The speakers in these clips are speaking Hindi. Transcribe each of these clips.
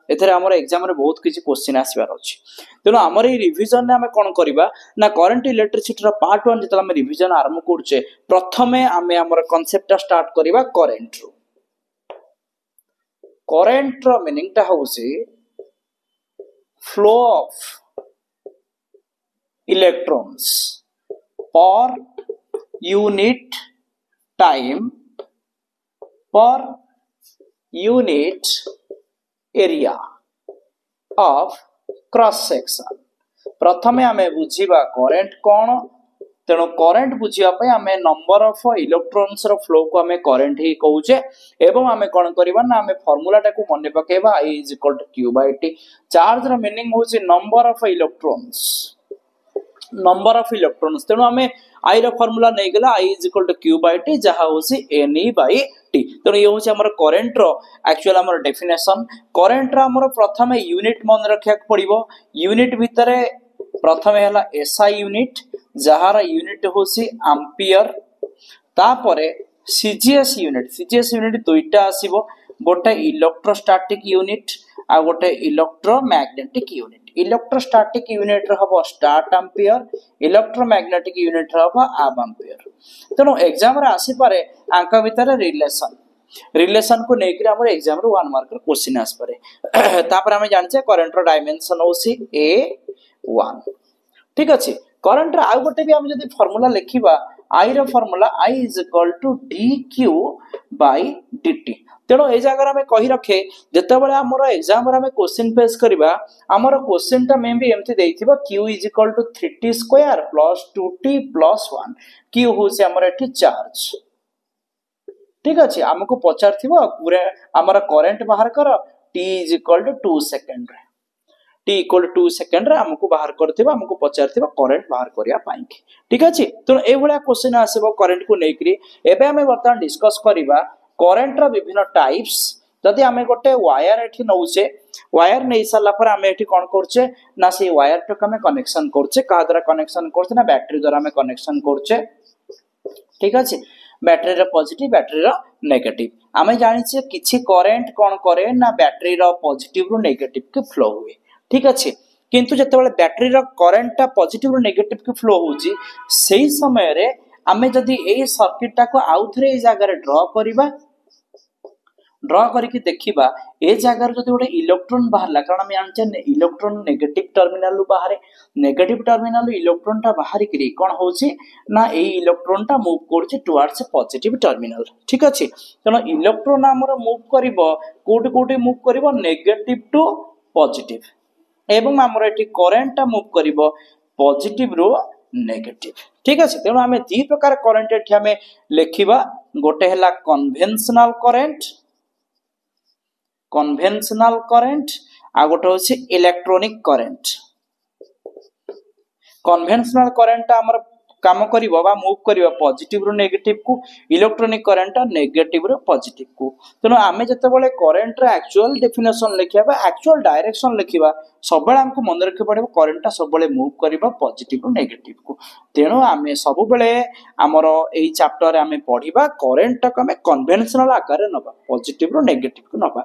एथरे हमर एग्जाम रे बहुत किछि क्वेश्चन आसीबार अछि तेनो हमर ए रिवीजन ने हमें कोन करबा ना करंट इलेक्ट्रिसिटी रो पार्ट 1 जतला हम रिवीजन आरंभ करछे प्रथमे हमें हमर कांसेप्ट स्टार्ट करबा करंट रो करंट रो मीनिंग ता होउसी flow of electrons per unit time per unit area of cross section प्रथमे आमे बुझीबा करंट कोन तेनो करंट बुझिया पय आमे नंबर ऑफ इलेक्ट्रॉन्स रो फ्लो को आमे करंट ही कहूचे एवं आमे कोन करबा ना आमे फार्मूला टाको मने पकेबा I = Q/T चार्ज रो मीनिंग होची नंबर ऑफ इलेक्ट्रॉन्स तेनो आमे I रो फार्मूला नै गेला I = Q/T जहा होसी Ne/T तेनो ये होची हमर करंट रो एक्चुअल हमर डेफिनेशन करंट रो हमर प्रथमे यूनिट मन रखिया पड़िबो यूनिट भितरे प्रथमे हला SI यूनिट जहार यूनिट होसी एम्पियर तापरे CGS यूनिट दुईटा आसीबो गोटे इलेक्ट्रोस्टैटिक यूनिट आ गोटे इलेक्ट्रोमैग्नेटिक इलेक्ट्रोस्टैटिक यूनिट रहबो स्टार्ट एम्पियर इलेक्ट्रोमैग्नेटिक यूनिट रहबो अब एम्पियर तेनो एग्जाम रे आसी पारे आंका भितर रिलेशन को नेकरी हमर एग्जाम रे 1 मार्क क्वेश्चन आस पारे तापर हम जानछे करंट रो डायमेंशन होसी A1 ठीक अछि करंट रो आ गोटे भी हम जदी फार्मूला लिखिबा I रो फार्मूला I = dq/dt तेनो ए जगह में कहि रखे जते बेले हमर एग्जाम रे हम क्वेश्चन फेस करबा हमर क्वेश्चन ता मे भी एमति देइथिबा q = 3t² + 2t + 1 q होसे हमर एठी चार्ज ठीक अछि हमको पचारथिबो पूरे हमर करंट बाहर कर t = 2 सेकंड रे t = 2 सेकंड रे हमको बाहर करथिबा हमको पचारथिबा करंट बाहर करिया पाई ठीक अछि तो ए भलिया क्वेश्चन आसीबो करंट को नेकरी एबे हमें वर्तमान डिस्कस करिबा करंट रो विभिन्न टाइप्स जदि हमें गोटे वायर एठी नउचे वायर नै साला पर हमें एठी कोन करछे ना से वायर टक हमें कनेक्शन करछे का द्वारा कनेक्शन करछे ना बैटरी द्वारा हमें कनेक्शन करछे ठीक अछि बैटरी रो पॉजिटिव बैटरी रो नेगेटिव हमें जानि छे किछि करंट कोन करे ना बैटरी रो पॉजिटिव रो नेगेटिव के फ्लो हुए ठीक अछि किंतु जते बेले बैटरी रो करंट ता पॉजिटिव रो नेगेटिव के फ्लो होउची सेही समय रे हमें जदी ए सर्किट ता को आउथरे ए जगह रे ड्रा करके देखिबा ए जगह रे जदी गोटे इलेक्ट्रॉन बाहरला कारण हम जानछे इलेक्ट्रॉन नेगेटिव टर्मिनल रु बाहर नेगेटिव टर्मिनल इलेक्ट्रॉन ता बाहर करी कोन होउची ना ए इलेक्ट्रॉन ता मूव करछि टुवर्ड्स पॉजिटिव टर्मिनल ठीक अछि तनो इलेक्ट्रॉन हमर मूव करिवो कोठी कोठी मूव करिवो नेगेटिव टू पॉजिटिव एवं हमर एठी करंट ता मूव करिवो पॉजिटिव रो नेगेटिव ठीक अछि तेनो हमें दी प्रकार करंट एठी हमें लेखिबा गोटे हला कन्वेंशनल करंट आ गोटे होछि इलेक्ट्रॉनिक करंट कन्वेंशनल करंट हमर काम करिवो बा मूव करिवो पॉजिटिव रो नेगेटिव को इलेक्ट्रॉनिक करंट नेगेटिव रो पॉजिटिव को तनो आमे जते बेले करंट रो एक्चुअल डेफिनेशन लिखिबा बा एक्चुअल डायरेक्शन लिखिबा सब बेले हमको मन रखे पड़िबो करंट ता सब बेले मूव करिवो पॉजिटिव रो नेगेटिव को तेनो आमे सब बेले हमरो एई चैप्टर रे आमे पढिबा करंट ता हमें कन्वेंशनल आकार रे नबा पॉजिटिव रो नेगेटिव को नबा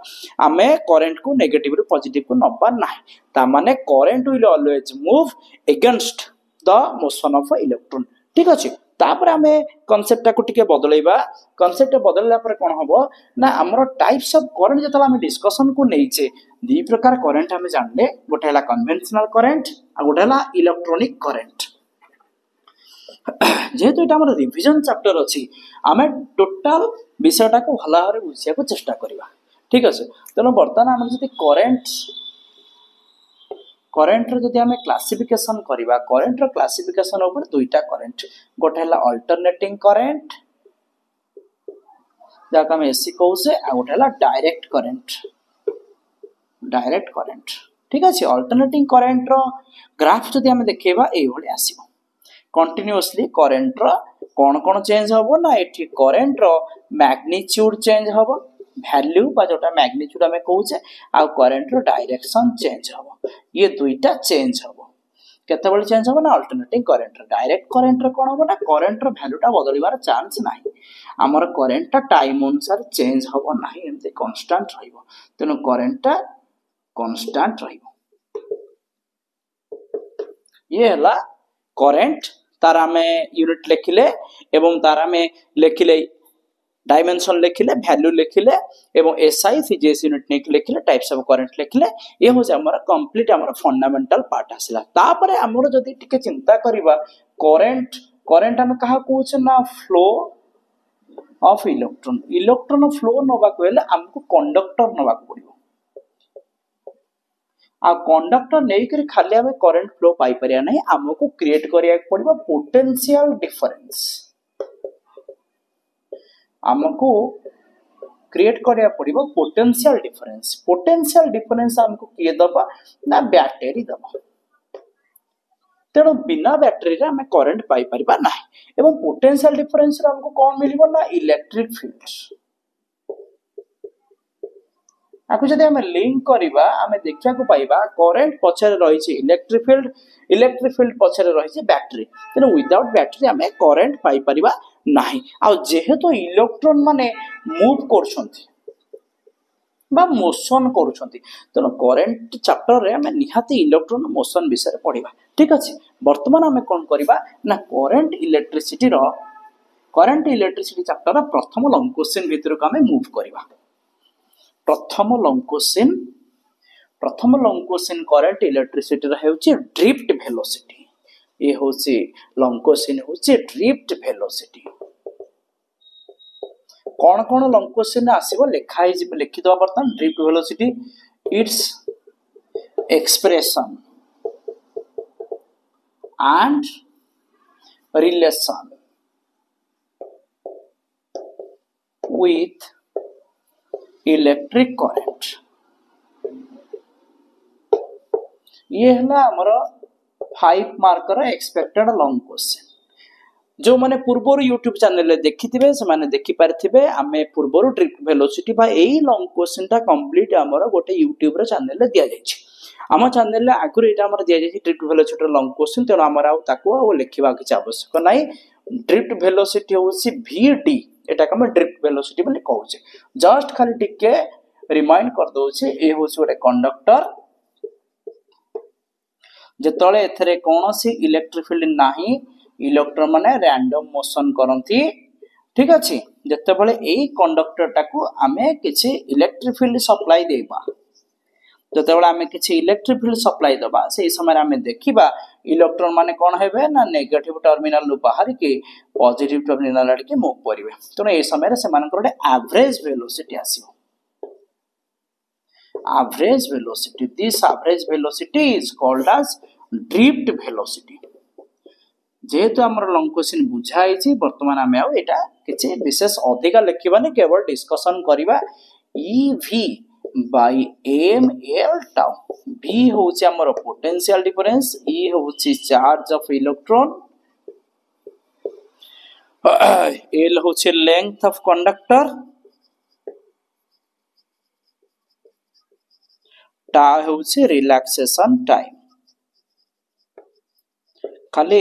आमे करंट को नेगेटिव रो पॉजिटिव को नबा नाही ता माने current will always move against the motion of electron ठीक अछि तापर हमें कांसेप्ट को टिके बदलैबा कांसेप्ट बदलला पर कोन हबो ना हमरो टाइप्स ऑफ करंट जतला हमें डिस्कशन को नैचे दी प्रकार करंट हमें जानले गोटे हला कन्वेंशनल करंट आ गोटे हला इलेक्ट्रॉनिक करंट जेहेतु एटा हमर रिवीजन चैप्टर अछि हमें टोटल विषयटा को भला भाबरे बुझिया को चेष्टा करिबा ठीक अछि तनो वर्तमान हम जति करंट रो जदि हमें क्लासिफिकेशन करिबा करंट रो क्लासिफिकेशन ऊपर दुईटा करंट गोटे हला अल्टरनेटिंग करंट जाका हम एसी कहउसे आ गोटे हला डायरेक्ट करंट ठीक अछि अल्टरनेटिंग करंट रो ग्राफ जदि हमें देखेबा एई भली आसीबो कंटीन्यूअसली करंट रो कोन चेंज होबो ना एठी करंट रो मैग्नीट्यूड चेंज होबो वैल्यू बा जोटा मैग्नीट्यूड हमें कहउचे आ करंट रो डायरेक्शन चेंज होबो ये दुईटा चेंज होबो केते बेले चेंज होबो ना अल्टरनेटिंग करंट डायरेक्ट करंट रो कोन होबो ना करंट रो वैल्यूटा बदलिबार चांस नाही हमर करंट टा टाइम अनुसार चेंज होबो नाही एमते कांस्टेंट रहइबो तनो करंट टा कांस्टेंट रहिबो ये हला करंट तार आमे यूनिट लिखिले एवं तार आमे लिखिले डायमेंशन लिखिले वैल्यू लिखिले एवं एसआई सीजीएस यूनिट ने लिखिले टाइप्स ऑफ करंट लिखिले ये हो जे हमर कंप्लीट हमर फंडामेंटल पार्ट आसिला तापरे हमर जदी टिके चिंता करिबा करंट करंट हम कहा कहूछ ना flow of electron electron flow नबा कहले हमको कंडक्टर नबा पड़िबो आ कंडक्टर नहीं करी खाली हमें करंट फ्लो पाई परिया नहीं हमको क्रिएट करिया पड़िबो पोटेंशियल डिफरेंस हमको क्रिएट करिया पड़िबो पोटेंशियल डिफरेंस हमको किए दबा ना बैटरी दबा तेणु बिना बैटरी रे हमें करंट पाई परिबा ना एवं पोटेंशियल डिफरेंस रे हमको कौन मिलिबो ना इलेक्ट्रिक फील्ड आकु जदि हमें लिंक करिबा हमें देखिया को पाइबा करंट पछरे रही छि इलेक्ट्रिक फील्ड पछरे रही छि बैटरी तेणु विदाउट बैटरी हमें करंट पाई परिबा नाही आ जेहेतु इलेक्ट्रॉन माने मूव करछंती बा मोशन करछंती तेणु करंट चैप्टर रे हमें निहाती इलेक्ट्रॉन मोशन विषय पढिबा ठीक अछि वर्तमान हमें कोन करिबा ना करंट इलेक्ट्रिसिटी चैप्टर प्रथम लॉन्ग क्वेश्चन भीतर को हमें मूव करिबा प्रथम लॉन्ग क्वेश्चन करंट इलेक्ट्रिसिटी रे हेउची ड्रिफ्ट वेलोसिटी ये होची लॉन्ग क्वेश्चन होची ड्रिफ्ट वेलोसिटी कौन कौन लॉन्ग क्वेश्चन आसीबो लिखि दवा बर्तन drift velocity its expression and relation with electric current ये है हमर 5 मार्कर एक्सपेक्टेड लॉन्ग क्वेश्चन जो माने पूर्वर यूट्यूब चैनल रे देखिथिबे से माने देखि पारथिबे आमे पूर्वर ड्रिफ्ट वेलोसिटी बा एई लॉन्ग क्वेश्चन टा कंप्लीट हमर गोटे यूट्यूब रे चैनल रे दिया जायछि आम चैनल रे आगुर एटा हमर दिया जायछि ड्रिफ्ट वेलोसिटी लॉन्ग क्वेश्चन तेनो हमर आ ताको आ लिखिबा किछ आवश्यक नाही ड्रिफ्ट वेलोसिटी होछि vd एटा हम ड्रिफ्ट वेलोसिटी बोली कहउछे जस्ट खाली टिके रिमाइंड कर दोछे ए होछि गोटे कंडक्टर जेतळे एथरे कोनोसी इलेक्ट्रिक फील्ड नाही इलेक्ट्रॉन माने रैंडम मोशन करंती ठीक अछि जते बळे एई कंडक्टर टाको आमे किछि इलेक्ट्रिक फील्ड सप्लाई देबा जते बळे आमे किछि इलेक्ट्रिक फील्ड सप्लाई दबा सेही समय आमे देखिबा इलेक्ट्रॉन माने कोन हेबे ना नेगेटिव टर्मिनल नु बाहर के पॉजिटिव टर्मिनल आड़ के मूव करिवे तने ए समय रे से मानकर एवरेज वेलोसिटी आसीबो average velocity this average velocity is called as drift velocity जेहेतु हमर लॉन्ग क्वेश्चन बुझाई छी वर्तमान हमें आ एटा किछि विशेष अधिक लिखिबानी केवल डिस्कशन करिबा ev by ml tau v होछि हमर पोटेंशियल डिफरेंस e होछि चार्ज ऑफ इलेक्ट्रॉन l होछि लेंथ ऑफ कंडक्टर टा होछि रिलैक्सेशन टाइम खाली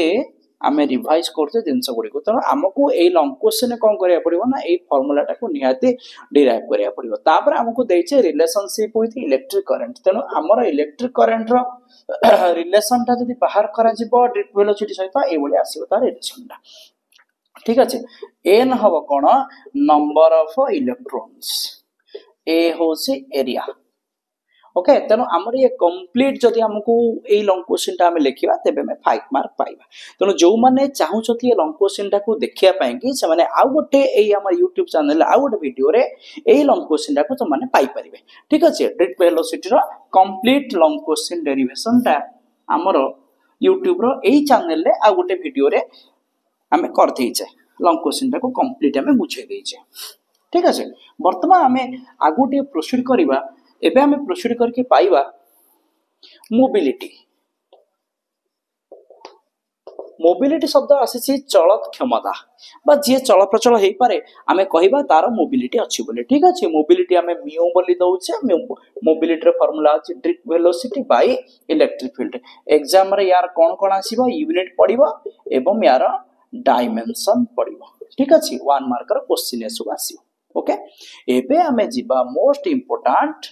आमे रिवाइज करते जिनस गुडी को त हमको ए लॉन्ग क्वेश्चन कोन करिया पड़िबो ना ए फार्मूला टा को निहाती डिराइव करिया पड़िबो तापर हमको देइछे रिलेशनशिप विथ इलेक्ट्रिक करंट तनो हमर इलेक्ट्रिक करंट रो रिलेशन टा जदी बाहर करा जिवो ड्रिफ्ट वेलोसिटी सहित ए बोली आसीबो तार रिलेशन टा ठीक अछि n हबो कोन नंबर ऑफ इलेक्ट्रॉन्स ए होसी एरिया ओके तनो हमर ये कंप्लीट जदी हमको ए लॉन्ग क्वेश्चन टा हम लिखिबा तबे में 5 मार्क पाइबा तनो जो माने चाहू छथि ए लॉन्ग क्वेश्चन टा को देखिया पाए कि से माने आ गोटे ए हमर YouTube चैनल आ गोटे वीडियो रे ए लॉन्ग क्वेश्चन टा को तो माने पाई परिबे ठीक अछि ड्रिफ्ट वेलोसिटी रो कंप्लीट लॉन्ग क्वेश्चन डेरिवेशन टा हमर YouTube रो ए चैनल रे आ गोटे वीडियो रे हमें कर देइछे लॉन्ग क्वेश्चन टा को कंप्लीट हमें बुझे देइछे ठीक अछि वर्तमान हमें आगुटे प्रोसीड करिबा एबे हमें प्रोसीड करके पाइबा मोबिलिटी शब्द आसी चलत क्षमता बा जे चल प्रचल हेई पारे हमें कहिबा तार मोबिलिटी अछि बोले ठीक अछि मोबिलिटी हमें म्यू बोली दउछे मोबिलिटी रो फार्मूला अछि drift velocity by electric field exam रे यार कोन कोन आसीबो यूनिट पडिबो एवं यार डायमेंशन पडिबो ठीक अछि 1 मार्क रो क्वेश्चन एसु आसीबो ओके एबे हमें जिबा मोस्ट इंपोर्टेंट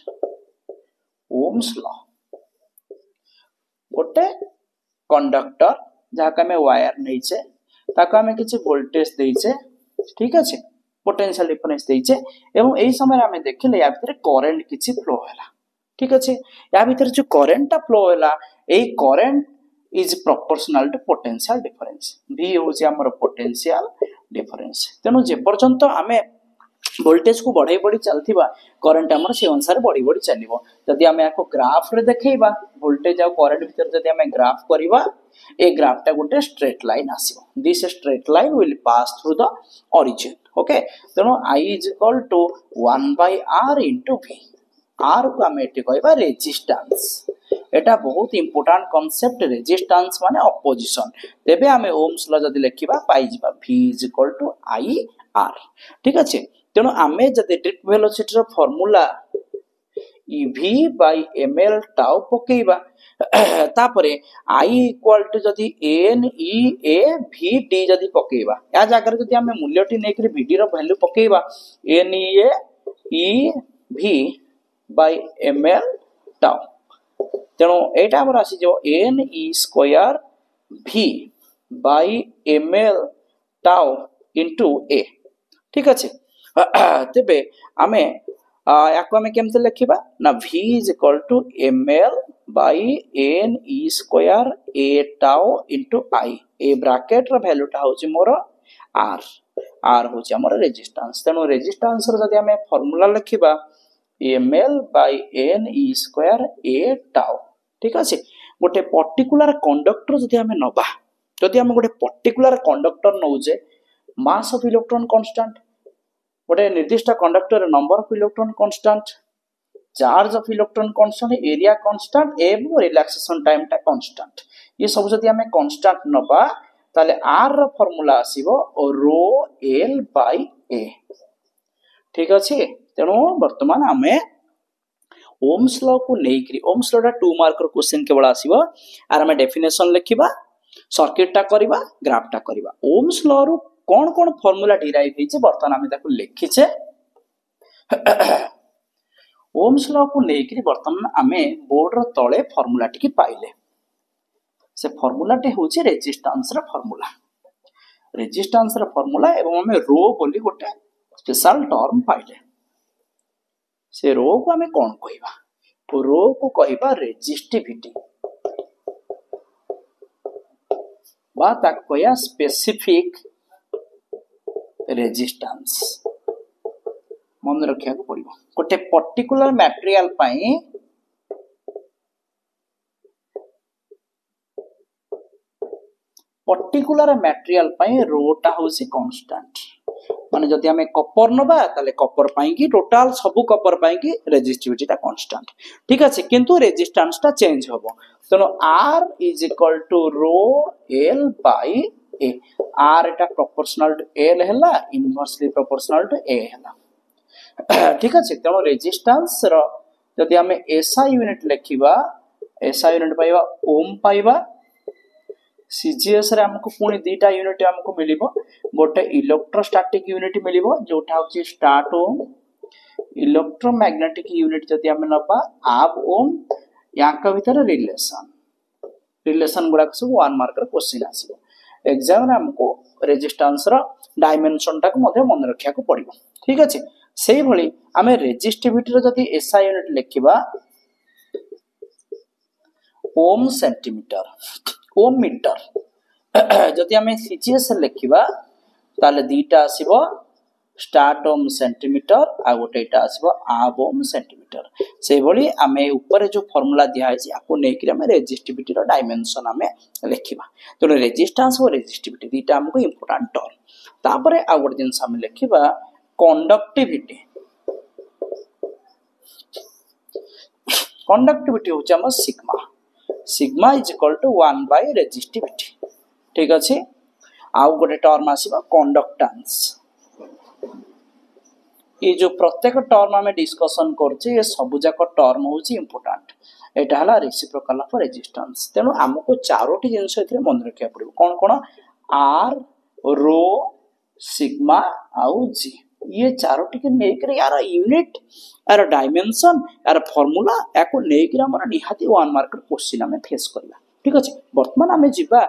ओम्स लॉ गोटे कंडक्टर जहाँ आम वायर नहींचे ताको आम किसी वोल्टेज देचे ठीक अच्छे पोटेंशियल डिफरेंस देचे एवं यही समय आम देखिले या भितर करेन्ट किसी फ्लो है ठीक अच्छे या भितर जो करेन्टा फ्लो है यही current is proportional to potential difference V होची हमर पोटेंशियल डिफरेंस तेणु जे पर्यंत आम वोल्टेज को बढ़ाई बढ़ी चलथिबा करंट हमर से अनुसार बढ़ी बढ़ी चलिबो जदि आम याको ग्राफ रे देखैबा वोल्टेज आ करंट भीतर जदि आम ग्राफ करबा ए ग्राफ टा गोटे स्ट्रेट लाइन आसीबो this straight line will pass through the origin okay तेणु I is equal to 1/r into V r को आम एठी कहबा रेजिस्टेंस एटा बहुत इंपोर्टेंट कांसेप्ट रेजिस्टेंस माने अपोजिशन तेबे आम ओम्स लॉ जदि लेखिबा पाई जिबा V is equal to IR ठीक अच्छे तेणु आम जदि ड्रिफ्ट वेलोसिटी रो formula EV by ml tau पकेइबा तापरे I इक्वल टू जदि NEA VD जदि पकेइबा या जगह जदि आम मूल्यटी नेकरी VD रो वैल्यू पकेइबा NEA EV by ml tau तेणु एटा हमर आसी जो NE square V by ml tau into A ठीक अच्छे तेबे आमे याको आमे केमते लिखिबा ना V is equal to ml by NE square A tau into I ए ब्रैकेट रो वैल्यू टा होची मोर R होची हमर रेजिस्टेंस तेणु रेजिस्टेंस रो जदि आमे फार्मूला लिखिबा ml by NE square A tau ठीक अच्छे गोटे पर्टिकुलर कंडक्टर जदि आमे नबा जदि आमे गोटे पर्टिकुलर कंडक्टर नौजे मास ऑफ इलेक्ट्रॉन कांस्टेंट गोटे निर्दिष्ट conductor number of electron constant charge of electron constant area constant एवं रिलैक्सेशन टाइम टा कांस्टेंट ये सब जदि आमे कांस्टेंट नबा ताले r रो फार्मूला आसीबो रो l बाय a ठीक अछि तेणु वर्तमान आमे ओम्स लॉ को नेकरी ओम्स लॉ टा 2 मार्क रो क्वेश्चन केवल आसीबो आर आमे डेफिनेशन लिखिबा सर्किट टा करिबा ग्राफ टा करिबा ओम्स लॉ रो कौन कौन फार्मूला डिराइव होइছে बर्तमान आमे ताको लिखिछे ओम्स लॉ को नेकरी बर्तमान आमे बोर्ड रो तळे फार्मूला टिकी पाइले से फार्मूला टे होची रेजिस्टेंस रो फार्मूला एवं आमे रो बोली गोटे स्पेशल टर्म पाइले से रो को आमे कोन कहिबा रो को कहिबा रेजिस्टिविटी बा ताक कहया स्पेसिफिक रेजिस्टेंस मन रखिया को पड़िबो गोटे पर्टिकुलर मटेरियल पई रोटा होसी कांस्टेंट माने जदि हमें कॉपर नबा ताले कॉपर पई की टोटल सब कॉपर पई की रेजिस्टिविटी ता कांस्टेंट ठीक আছে किंतु रेजिस्टेंस ता चेंज होबो तनो R is equal to rho L by A R एटा प्रोपोर्शनल टू L हैला इनवर्सली प्रोपोर्शनल टू A हैला ठीक আছে तनो रेजिस्टेंस रो जदि हमें SI यूनिट लिखिबा SI यूनिट पाइबा ओम पाइबा CGS रे हमको पुणी दीटा यूनिट हमको मिलिबो गोटे इलेक्ट्रोस्टैटिक यूनिट मिलिबो जोटा होची स्टार्ट ओम इलेक्ट्रोमैग्नेटिक यूनिट जदि हम नबा आप ओम याका भीतर रिलेशन गुडा सब 1 मार्क रो क्वेश्चन आसीबो एग्जाम रे हमको रेजिस्टेंस रो डायमेंशन टाको मध्ये मन रखिया को पड़िबो ठीक अछि सेही भली हमें रेजिस्टिविटी रो जदि SI यूनिट लिखिबा ओम सेंटीमीटर ओम मीटर जदि हमें CGS लिखिबा ताले दीटा आसीबो स्टार्ट ओम सेंटीमीटर आ गोटेटा आसीबो आब ओम सेंटीमीटर सेही भली हमें ऊपर जो फार्मूला दिया है याको नेकि हमें रेजिस्टिविटी रो डायमेंशन हमें लिखिबा तो रेजिस्टेंस और रेजिस्टिविटी दीटा हमको इंपोर्टेंट टर्म तापरे आ गोटे जिंस हम लिखिबा कंडक्टिविटी होची हम sigma is equal to 1 by resistivity ठीक अछि आउ गोटे टर्म आसीबा कंडक्टेंस ये जो प्रत्येक टर्म हमें डिस्कशन करछे ये सब जाक टर्म होची इंपोर्टेंट एटा हला रेसिप्रोकल ऑफ रेजिस्टेंस तेनु हमको चारोटी जिंस एथिरे मन रखिया पड़िबो कोन कोन R रो सिग्मा आउ G ये चारोटी के नेकरे यार यूनिट यार डायमेंशन यार फार्मूला याको नेकरे हमर निहाती 1 मार्क क्वेश्चन हमें फेस करला ठीक अछि वर्तमान हमें जिबा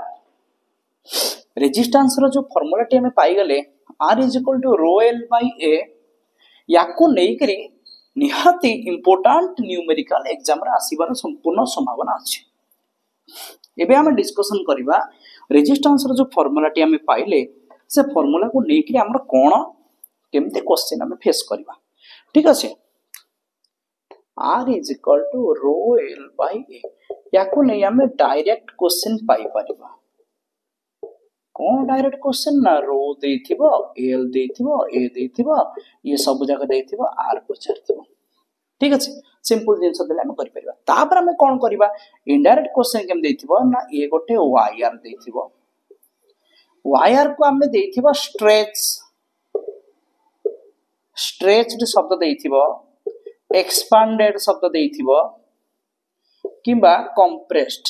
रेजिस्टेंस रो जो फार्मूला टी हमें पाई गले r = rho l by a याको नेकरे निहाती इंपोर्टेंट न्यूमेरिकल एग्जाम रे आसीबार संपूर्ण संभावना अछि एबे हम डिस्कशन करबा रेजिस्टेंस रो जो फार्मूला टी हमें पाइले से फार्मूला को नेकरे हमर कोन केमते क्वेश्चन हमें फेस करबा ठीक अछि r = rho l by a याको नै हमें डायरेक्ट क्वेश्चन पाई परिबा कोन डायरेक्ट क्वेश्चन ना रो देथिबो l देथिबो a देथिबो ये सब जगह देथिबो r पचारथिबो ठीक अछि सिंपल जिंस देले हम करि परिबा तापर हम कोन करबा इनडायरेक्ट क्वेश्चन केम देथिबो ना ए गोटे yr देथिबो yr को हमें देथिबो स्ट्रेच्ड शब्द देथिबो एक्सपांडेड शब्द देथिबो किबा कंप्रेस्ड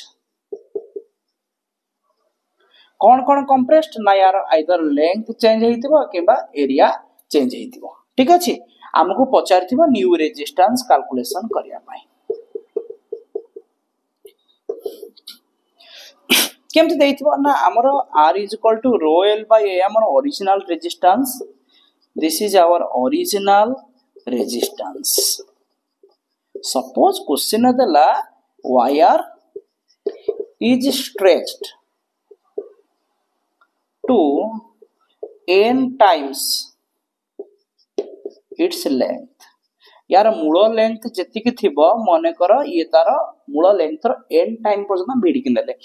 कौन कंप्रेस्ड ना यार आइदर लेंथ चेंज हेतिबो किबा एरिया चेंज हेतिबो ठीक अछि हमकु पचारथिबो न्यू रेजिस्टेंस कैलकुलेशन करिया पाई केमति देथिबो ना हमर r = rho l by a हमर original resistance this is our original resistance suppose question adala wire is stretched to n times its length यार मूल लेंथ जति कि थिबो माने कर ये तार मूल लेंथ रो n टाइम पर्यंत भिडी कि नेले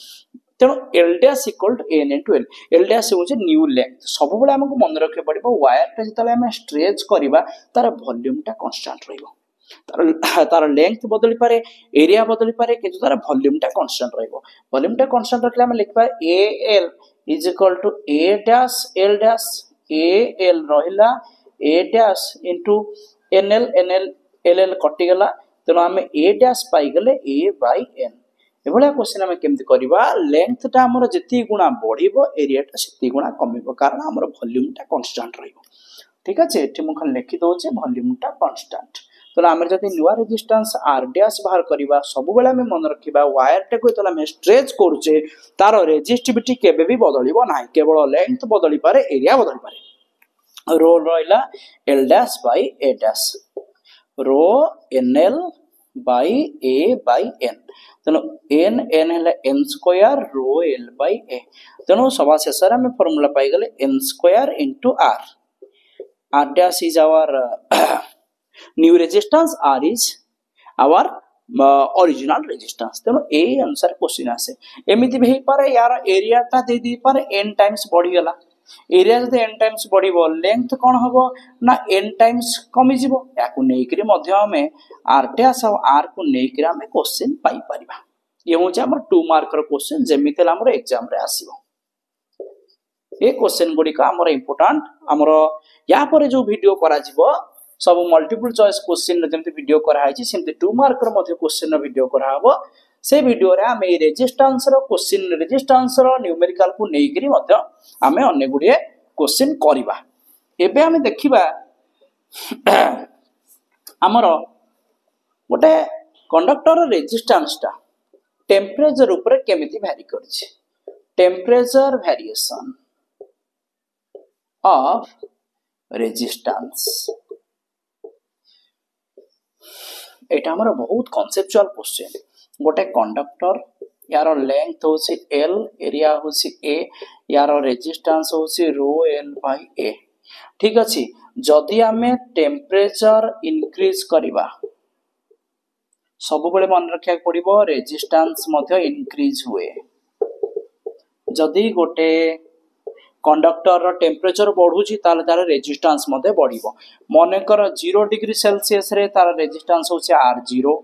तेणु l dash equal to n into l l dash होचे न्यू लेंथ सब बेले हमकु मन रखे पड़िबो वायर टा जतले हम स्ट्रेच करबा तार वॉल्यूम टा कांस्टेंट रहइबो तार लेंथ बदली पारे एरिया बदली पारे किंतु तार वॉल्यूम टा कांस्टेंट रहइबो वॉल्यूम टा कांस्टेंट रखले हम लिखबा al = a dash l dash al रहिला a dash into nl nl ll कटि गला तेणु हम a dash पाई गले a by n एभला क्वेश्चन हम केमति करबा लेंथ टा हमर जति गुणा बढ़िबो एरिया टा सेति गुणा कमिबो कारण हमर वॉल्यूम टा कांस्टेंट रहइबो ठीक अछि एठी म खन लिखि दोचे वॉल्यूम टा कांस्टेंट तो हमर जति न्यू रेजिस्टेंस r डैश बाहर करबा सब बेला हम मन रखिबा वायर टा को तला हम स्ट्रेच करूचे तार रेजिस्टिविटी केबे भी बदलिबो नाही केवल लेंथ बदली पारे एरिया बदली पारे रो रहिला l dash by a dash rho nl by a by n तेनो n n है n square rho l by a तेनो सभा शेषर हम फार्मूला पाई गले n square into r r dash is our new resistance r is our original resistance तेनो ए आंसर क्वेश्चन आसे एमिति भी पारे यार एरिया टा दे दी पारे n टाइम्स बढ़ी गला एरिया जते n टाइम्स बढ़िबो लेंथ कोन हबो ना n टाइम्स कमी जिवो याकु नै करी मध्य हमें r डैश और r को नै करी हमें क्वेश्चन पाई परिबा ये होचे हमर 2 मार्क रो क्वेश्चन जेमितेला हमर एग्जाम रे आसीबो ए क्वेश्चन गुडी का हमर इंपोर्टेंट हमर या परे जो वीडियो करा जिवो सब मल्टीपल चॉइस क्वेश्चन जेमते वीडियो करा हाइछि सेमते 2 मार्क रो मध्ये क्वेश्चन रो वीडियो करा हबो से वीडियो रे हम ए रेजिस्टेंस रो क्वेश्चन रेजिस्टेंस रो न्यूमेरिकल को नै करी मध्ये हमें अन्य गुडी क्वेश्चन करिबा एबे हम देखिबा हमर गोटे कंडक्टर रेजिस्टेंस टा टेम्परेचर ऊपर केमिति वैरी करछि टेम्परेचर वेरिएशन ऑफ रेजिस्टेंस एटा हमर बहुत कॉन्सेप्चुअल क्वेश्चन गोटे कंडक्टर यार लेंथ होछि l एरिया होछि a यार रेजिस्टेंस होछि रो l by a ठीक अछि जदि हमें टेम्परेचर इंक्रीज करिबा सब बेले मन रखिया पड़िबो रेजिस्टेंस मध्ये इंक्रीज हुए जदि गोटे कंडक्टर रो टेम्परेचर बढ़ुची ताले तार रेजिस्टेंस मध्ये बढ़िबो माने कर 0 डिग्री सेल्सियस रे तार रेजिस्टेंस होछि r0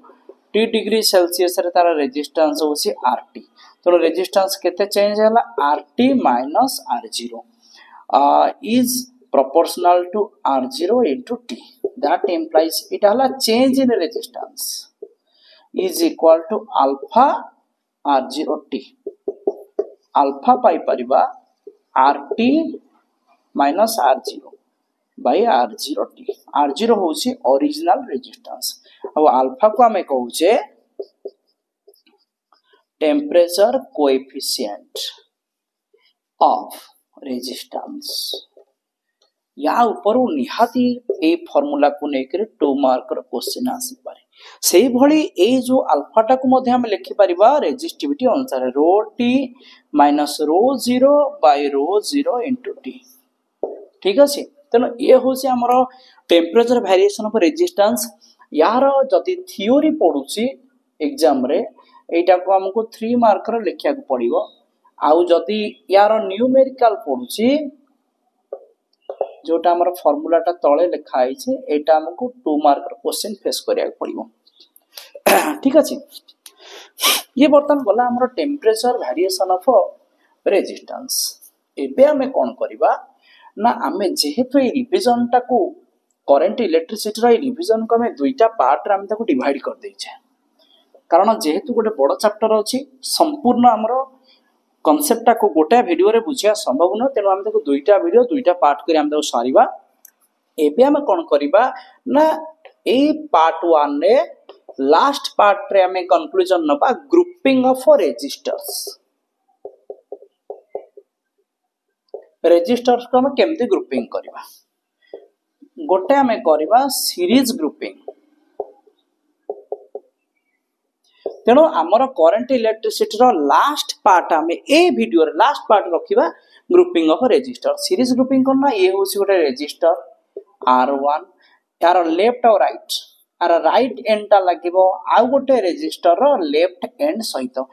t डिग्री सेल्सियस रे तार रेजिस्टेंस होछि rt तो रेजिस्टेंस केते चेंज होला rt minus r0 is proportional to r0 into t that implies it hala change in resistance is equal to alpha r0 t alpha पाई परिबा rt minus r0 by R0 T R0 होची ओरिजिनल रेजिस्टेंस अब अल्फा को हमें कहूचे टेम्परेचर कोएफिशिएंट ऑफ रेजिस्टेंस या ऊपर निहाती ए फार्मूला को लेकर 2 मार्क रो क्वेश्चन आसी पारे सेही भली ए जो अल्फाटा को मध्ये हम लिखि परिबा रेजिस्टिविटी अनुसार rho T minus rho 0 by rho 0 into T ठीक अछि तनो ये होसी हमरो टेम्परेचर वेरिएशन ऑफ रेजिस्टेंस यार जति थ्योरी पढुची एग्जाम रे एटा को हमको 3 मार्क रो लिखिया को पड़िबो आउ जति यार न्यूमेरिकल पढुची जोटा हमर फार्मूलाटा तळे लिखा आइछे एटा हमको 2 मार्क रो क्वेश्चन फेस करिया पड़िबो ठीक अछि ये बर्तन गला हमर टेम्परेचर वेरिएशन ऑफ रेजिस्टेंस एबे हमें कोन करिबा ना आमे जेहेतु ए रिवीजन टाको करंट इलेक्ट्रिसिटी रो रिवीजन को हमें दुईटा पार्ट रे हम ताको डिवाइड कर देइछे कारण जेहेतु गोटे बड़ चैप्टर अछि संपूर्ण हमरो कांसेप्ट को गोटे वीडियो रे बुझिया संभव न तेनो हम ताको दुईटा वीडियो दुईटा पार्ट करी हम ताको सारीबा एबे हम कोन करिबा ना ए पार्ट 1 रे लास्ट पार्ट रे हमें कंक्लूजन नबा ग्रुपिंग ऑफ रेजिस्टर्स रेजिस्टर्स को हम केमती ग्रुपिंग करबा गोटे हमें करबा सीरीज ग्रुपिंग तेनो हमर करंट इलेक्ट्रिसिटी रो लास्ट पार्ट हमें ए वीडियो रे लास्ट पार्ट रखिबा grouping of resistor series grouping करना ये होसी गोटे रेजिस्टर R1 यार लेफ्ट और राइट आर राइट एंड ता लागिबो आ गोटे रेजिस्टर रो लेफ्ट एंड सहित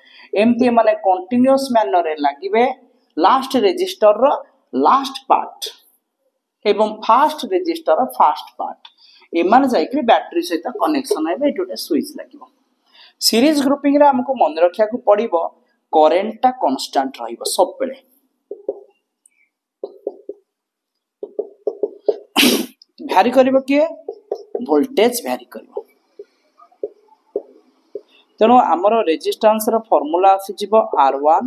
एमती माने कंटीन्यूअस मैनर रे लागिबे लास्ट रेजिस्टर रो लास्ट पार्ट एवं फास्ट रेजिस्टर रो फास्ट पार्ट एमान जाइकरी बैटरी सहित कनेक्शन हेबे एटोटे स्विच लागिबो सीरीज ग्रुपिंग रे हमको मन रखिया को पड़िबो करंट ता कांस्टेंट रहिबो सब बेले भ्यारी करिबो के वोल्टेज भ्यारी करिबो तेनो हमरो रेजिस्टेंस रो फार्मूला आसी जिवो R1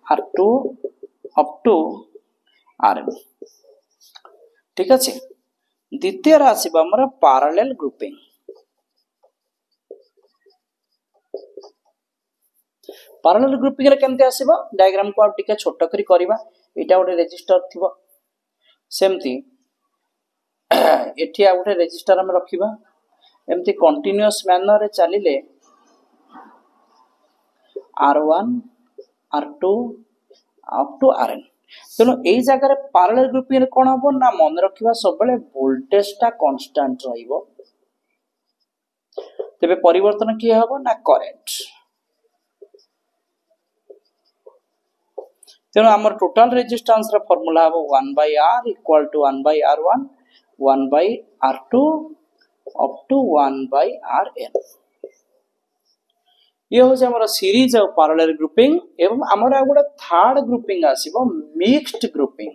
R2 up to Rn ठीक अछि द्वितीय राशिबो हमरो पैरेलल ग्रुपिंग पैरेलल ग्रुपिंग रे केमते आसीबो डायग्राम को आ टिके छोट करी करबा एटा गोटे रेजिस्टर थिबो सेमती एठी आ गोटे रेजिस्टर हम रखिबा एमती कंटीन्यूअस मैनर रे चलिले R1 R2 up to Rn तेनो एई जगह रे पैरेलल ग्रुपिंग रे कोन हबो ना मन रखिबा सब बेले वोल्टेज ता कांस्टेंट रहिबो तबे परिवर्तन की हबो ना करंट तेनो हमर टोटल रेजिस्टेंस रा फार्मूला हबो 1 by R equal to 1 by R1 1 by R2 up to 1 by Rn ये हो जे हमर सीरीज ऑफ पैरेलल ग्रुपिंग एवं हमर गोटे थर्ड ग्रुपिंग आसीबो मिक्स्ड ग्रुपिंग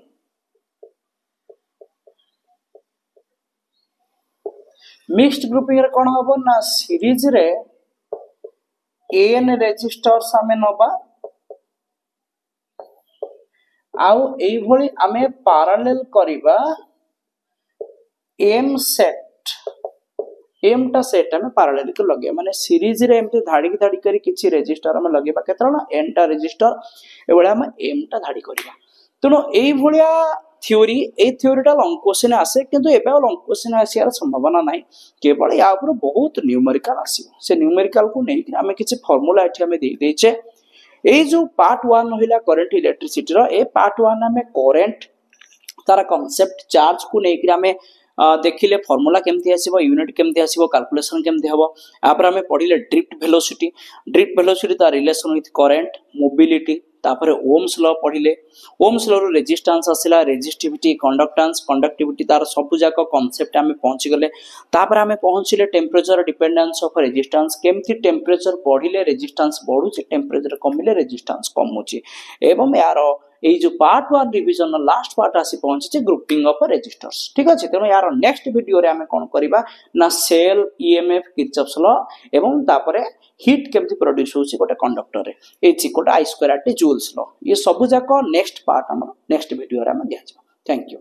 मिक्स्ड ग्रुपिंग रे कोन हबो ना सीरीज रे n रेजिस्टर्स हमें नबा आउ एई भली हमें पैरेलल करिबा m सेट m टा सेट हमें पैरेलल को लगे माने सीरीज रे एमते धाडी धाडी करी किछि रेजिस्टर हमें लगेबा केतरा n टा रेजिस्टर एबळे हम m टा धाडी करिबा तनो एई भलिया थ्योरी ए थ्योरीटा लॉन्ग क्वेश्चन आसे किंतु एबे लॉन्ग क्वेश्चन आसियार संभावना नाही केवल या ऊपर बहुत न्यूमेरिकल आसीबो से न्यूमेरिकल को नै कि हमें किछि फार्मूला एठी हमें दे देछे ए जो पार्ट 1 होइला करंट इलेक्ट्रिसिटी रो ए पार्ट 1 हमें करंट तारा कांसेप्ट चार्ज को नै कि हमें देखिले फार्मूला केमती आसीबो यूनिट केमती आसीबो कैलकुलेशन केमती हबो आपर हमें पढिले ड्रिफ्ट वेलोसिटी ता रिलेशन विथ करंट मोबिलिटी तापर ओम्स लॉ पढिले ओम्स लॉ रो रेजिस्टेंस आसिला रेजिस्टिविटी कंडक्टेंस कंडक्टिविटी तार सब जाक कांसेप्ट हमें पहुंची गले तापर हमें पहुंचीले टेम्परेचर डिपेंडेंस ऑफ रेजिस्टेंस केमती टेम्परेचर बढ़िले रेजिस्टेंस बढ़ुची टेम्परेचर कमिले रेजिस्टेंस कमुची एवं यार ए जो पार्ट 1 रिवीजन लास्ट पार्ट आसी पहुंची ग्रुपिंग ऑफ रेजिस्टर्स ठीक अछि तेनो यार नेक्स्ट वीडियो रे हमें कोन करिबा ना सेल ईएमएफ किरचॉफ्स लॉ एवं तापरे हीट केमती प्रोड्यूस होची गोटे कंडक्टर रे ए चिकोटा I square R T joules law ये सब जाक नेक्स्ट पार्ट हम नेक्स्ट वीडियो रे हम दिया थैंक यू।